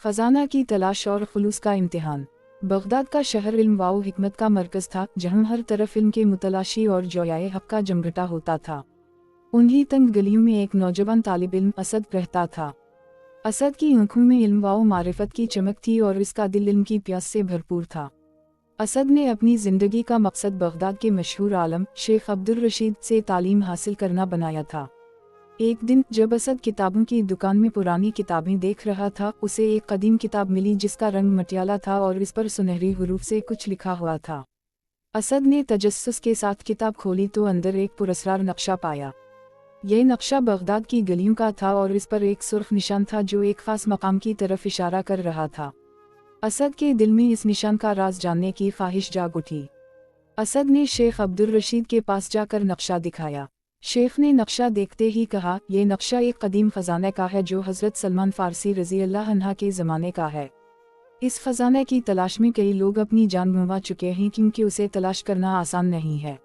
खजाना की तलाश और खुलूस का इम्तिहान। बगदाद का शहर इल्म व हिकमत का मरकज़ था, जहाँ हर तरफ इल्म के मुतलाशी और जोयाए हक़ का जमघटा होता था। उन्हीं तंग गलियों में एक नौजवान तालिब इल्म असद रहता था। असद की आंखों में इल्म व मारिफत की चमक थी और इसका दिल इल्म की प्यास से भरपूर था। असद ने अपनी ज़िंदगी का मकसद बगदाद के मशहूर आलम शेख अब्दुल रशीद से तालीम हासिल करना बनाया था। एक दिन जब असद किताबों की दुकान में पुरानी किताबें देख रहा था, उसे एक कदीम किताब मिली जिसका रंग मटियाला था और इस पर सुनहरी हुरूफ से कुछ लिखा हुआ था। असद ने तजस्सुस के साथ किताब खोली तो अंदर एक पुरस्रार नक्शा पाया। यह नक्शा बगदाद की गलियों का था और इस पर एक सुर्ख निशान था जो एक खास मकाम की तरफ इशारा कर रहा था। असद के दिल में इस निशान का राज जानने की ख्वाहिश जाग उठी। असद ने शेख अब्दुल रशीद के पास जाकर नक्शा दिखाया। शेख ने नक्शा देखते ही कहा, यह नक्शा एक कदीम खजाने का है जो हज़रत सलमान फ़ारसी रज़ी अल्लाह अन्हा के ज़माने का है। इस खजाने की तलाश में कई लोग अपनी जान गंवा चुके हैं क्योंकि उसे तलाश करना आसान नहीं है।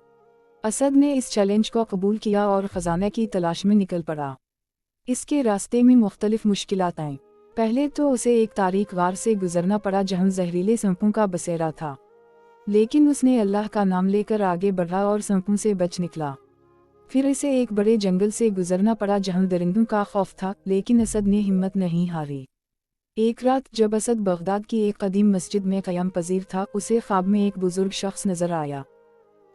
असद ने इस चैलेंज को कबूल किया और ख़जाने की तलाश में निकल पड़ा। इसके रास्ते में मुख्तलिफ मुश्किलात आईं। पहले तो उसे एक तारीक गार से गुजरना पड़ा जहाँ जहरीले सांपों का बसेरा था, लेकिन उसने अल्लाह का नाम लेकर आगे बढ़ा और सांपों से बच निकला। फिर इसे एक बड़े जंगल से गुजरना पड़ा जहाँ दरिंदों का खौफ था, लेकिन असद ने हिम्मत नहीं हारी। एक रात जब असद बगदाद की एक कदीम मस्जिद में क़याम पजीर था, उसे ख्वाब में एक बुजुर्ग शख्स नजर आया।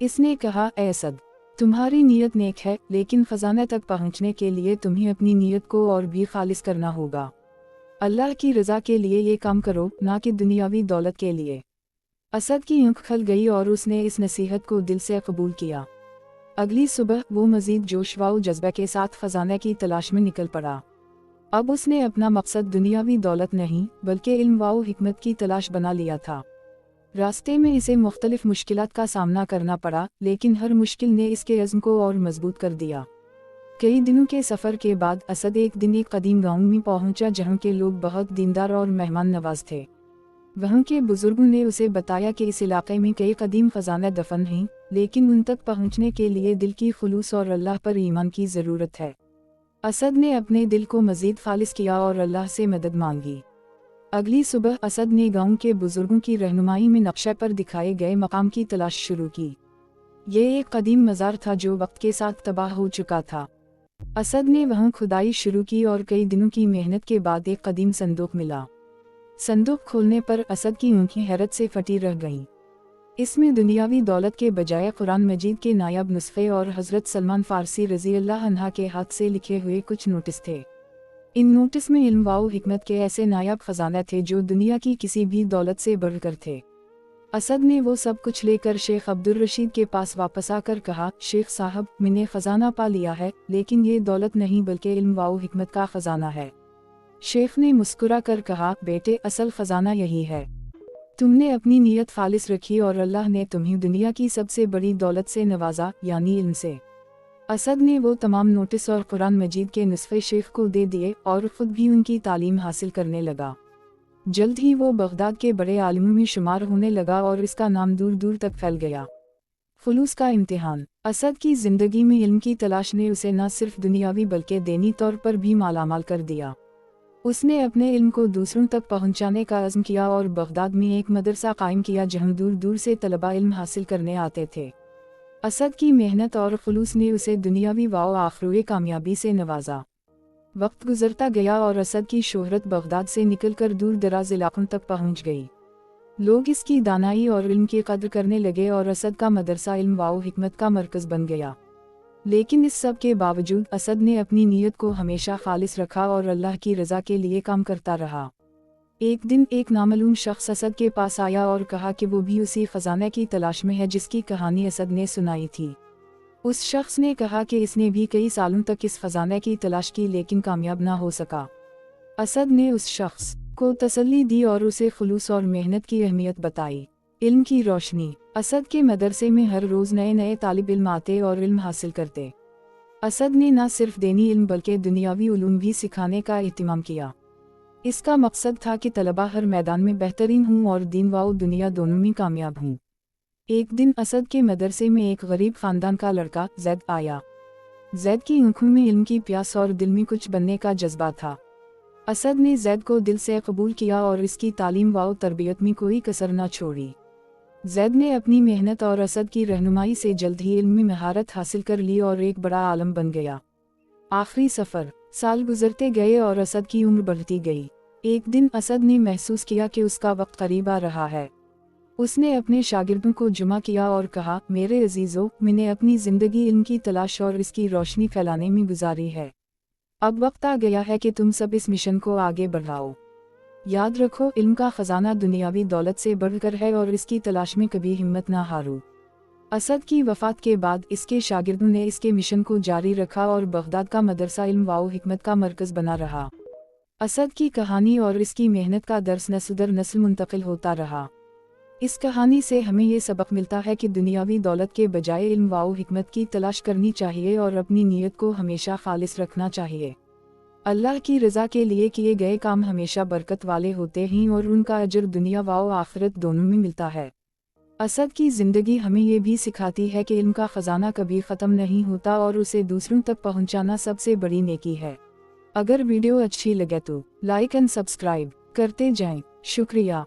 इसने कहा, ए असद, तुम्हारी नीयत नेक है, लेकिन खजाने तक पहुँचने के लिए तुम्हें अपनी नीयत को और भी खालिस करना होगा। अल्लाह की रज़ा के लिए ये काम करो, ना कि दुनियावी दौलत के लिए। असद की आँख खल गई और उसने इस नसीहत को दिल से कबूल किया। अगली सुबह वो मज़ीद जोश व जज्बे के साथ खजाने की तलाश में निकल पड़ा। अब उसने अपना मकसद दुनियावी दौलत नहीं बल्कि इल्म व हिकमत की तलाश बना लिया था। रास्ते में इसे मुख्तलिफ मुश्किलात का सामना करना पड़ा, लेकिन हर मुश्किल ने इसके अज़्म को और मजबूत कर दिया। कई दिनों के सफ़र के बाद असद एक दिन एक कदीम गाँव में पहुंचा जहाँ के लोग बहुत दीनदार और मेहमान नवाज थे। वहाँ के बुजुर्गों ने उसे बताया कि इस इलाके में कई कदीम खजाने दफन हैं, लेकिन उन तक पहुँचने के लिए दिल की खुलूस और अल्लाह पर ईमान की ज़रूरत है। असद ने अपने दिल को मज़ीद खालिस किया और अल्लाह से मदद मांगी। अगली सुबह असद ने गाँव के बुजुर्गों की रहनुमाई में नक्शे पर दिखाए गए मकाम की तलाश शुरू की। यह एक कदीम मज़ार था जो वक्त के साथ तबाह हो चुका था। असद ने वहाँ खुदाई शुरू की और कई दिनों की मेहनत के बाद एक कदीम संदूक मिला। संदूक खोलने पर असद की आँखें हैरत से फटी रह गईं। इसमें दुनियावी दौलत के बजाय कुरान मजीद के नायाब नुस्खे और हज़रत सलमान फ़ारसी रज़ी अल्लाह अन्हा के हाथ से लिखे हुए कुछ नोटिस थे। इन नोटिस में इल्म व हिकमत के ऐसे नायाब खजाने थे जो दुनिया की किसी भी दौलत से बढ़कर थे। असद ने वो सब कुछ लेकर शेख अब्दुल रशीद के पास वापस आकर कहा, शेख साहब, मैंने खजाना पा लिया है, लेकिन ये दौलत नहीं बल्कि इल्म व हिकमत का खजाना है। शेख ने मुस्कुरा कर कहा, बेटे, असल खजाना यही है। तुमने अपनी नीयत खालिस रखी और अल्लाह ने तुम्हें दुनिया की सबसे बड़ी दौलत से नवाजा, यानी इल्म से। असद ने वो तमाम नोटिस और कुरान मजीद के नुस्खे शेख को दे दिए और ख़ुद भी उनकी तालीम हासिल करने लगा। जल्द ही वो बगदाद के बड़े आलिमों में शुमार होने लगा और इसका नाम दूर दूर तक फैल गया। खुलूस का इम्तिहान। असद की ज़िंदगी में इल्म की तलाश ने उसे न सिर्फ दुनियावी बल्कि दीनी तौर पर भी मालामाल कर दिया। उसने अपने इल्म को दूसरों तक पहुंचाने का अज़्म किया और बगदाद में एक मदरसा कायम किया जहां दूर दूर से तलबा इल्म हासिल करने आते थे। असद की मेहनत और खुलूस ने उसे दुनियावी व आखिरी कामयाबी से नवाजा। वक्त गुजरता गया और असद की शोहरत बगदाद से निकलकर दूर दराज इलाकों तक पहुंच गई। लोग इसकी दानाई और इल्म की कद्र करने लगे और असद का मदरसा इल्म व हिकमत का मरकज़ बन गया। लेकिन इस सब के बावजूद असद ने अपनी नीयत को हमेशा खालिस रखा और अल्लाह की रज़ा के लिए काम करता रहा। एक दिन एक नामालूम शख्स असद के पास आया और कहा कि वो भी उसी खजाने की तलाश में है जिसकी कहानी असद ने सुनाई थी। उस शख्स ने कहा कि इसने भी कई सालों तक इस खजाने की तलाश की लेकिन कामयाब ना हो सका। असद ने उस शख्स को तसल्ली दी और उसे खुलूस और मेहनत की अहमियत बताई। इल्म की रोशनी। असद के मदरसे में हर रोज़ नए नए तालिब इल्म आते और इल्म हासिल करते। असद ने न सिर्फ दीनी इल्म बल्कि दुनियावी उलूम भी सिखाने का एहतिमाम किया। इसका मकसद था कि तलबा हर मैदान में बेहतरीन हों और दीन व दुनिया दोनों में कामयाब हों। एक दिन असद के मदरसे में एक गरीब ख़ानदान का लड़का जैद आया। जैद की आंखों में इल्म की प्यास और दिल में कुछ बनने का जज्बा था। असद ने जैद को दिल से कबूल किया और इसकी तालीम व तरबियत में कोई कसर न छोड़ी। जैद ने अपनी मेहनत और असद की रहनुमाई से जल्द ही इल्म में महारत हासिल कर ली और एक बड़ा आलम बन गया। आखिरी सफ़र। साल गुजरते गए और असद की उम्र बढ़ती गई। एक दिन असद ने महसूस किया कि उसका वक्त करीब आ रहा है। उसने अपने शागिर्दों को जमा किया और कहा, मेरे अजीज़ों, मैंने अपनी ज़िंदगी इल्म की तलाश और इसकी रोशनी फैलाने में गुजारी है। अब वक्त आ गया है कि तुम सब इस मिशन को आगे बढ़ाओ। याद रखो, इल्म का ख़जाना दुनियावी दौलत से बढ़कर है और इसकी तलाश में कभी हिम्मत ना हारो। असद की वफ़ात के बाद इसके शागिर्दों ने इसके मिशन को जारी रखा और बगदाद का मदरसा इल्म व हिकमत का मरकज़ बना रहा। असद की कहानी और इसकी मेहनत का दर्स नस्ल दर नस्ल मुंतकिल होता रहा। इस कहानी से हमें ये सबक मिलता है कि दुनियावी दौलत के बजाय इल्म व हिकमत की तलाश करनी चाहिए और अपनी नीयत को हमेशा खालिस रखना चाहिए। अल्लाह की रज़ा के लिए किए गए काम हमेशा बरकत वाले होते हैं और उनका अजर दुनिया व आखिरत दोनों में मिलता है। असद की ज़िंदगी हमें ये भी सिखाती है कि इल्म का ख़जाना कभी ख़त्म नहीं होता और उसे दूसरों तक पहुँचाना सबसे बड़ी नेकी है। अगर वीडियो अच्छी लगे तो लाइक एंड सब्सक्राइब करते जाएं। शुक्रिया।